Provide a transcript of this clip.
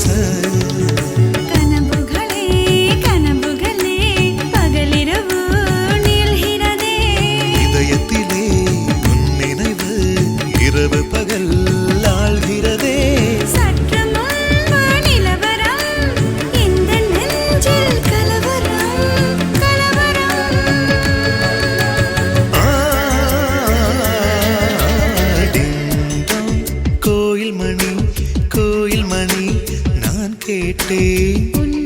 ஆசை கனவுகளே கனவுகளே பகலிரவு நீள்கிறதே இதயத்திலே உன் நினைவு இரவு பகல் ஆள்கிறதே சற்று முன்பு நிலவரம் இந்த நெஞ்சில் கலவரம் கலவரம் கோயில் மணி நான் கேட்டேன் உன்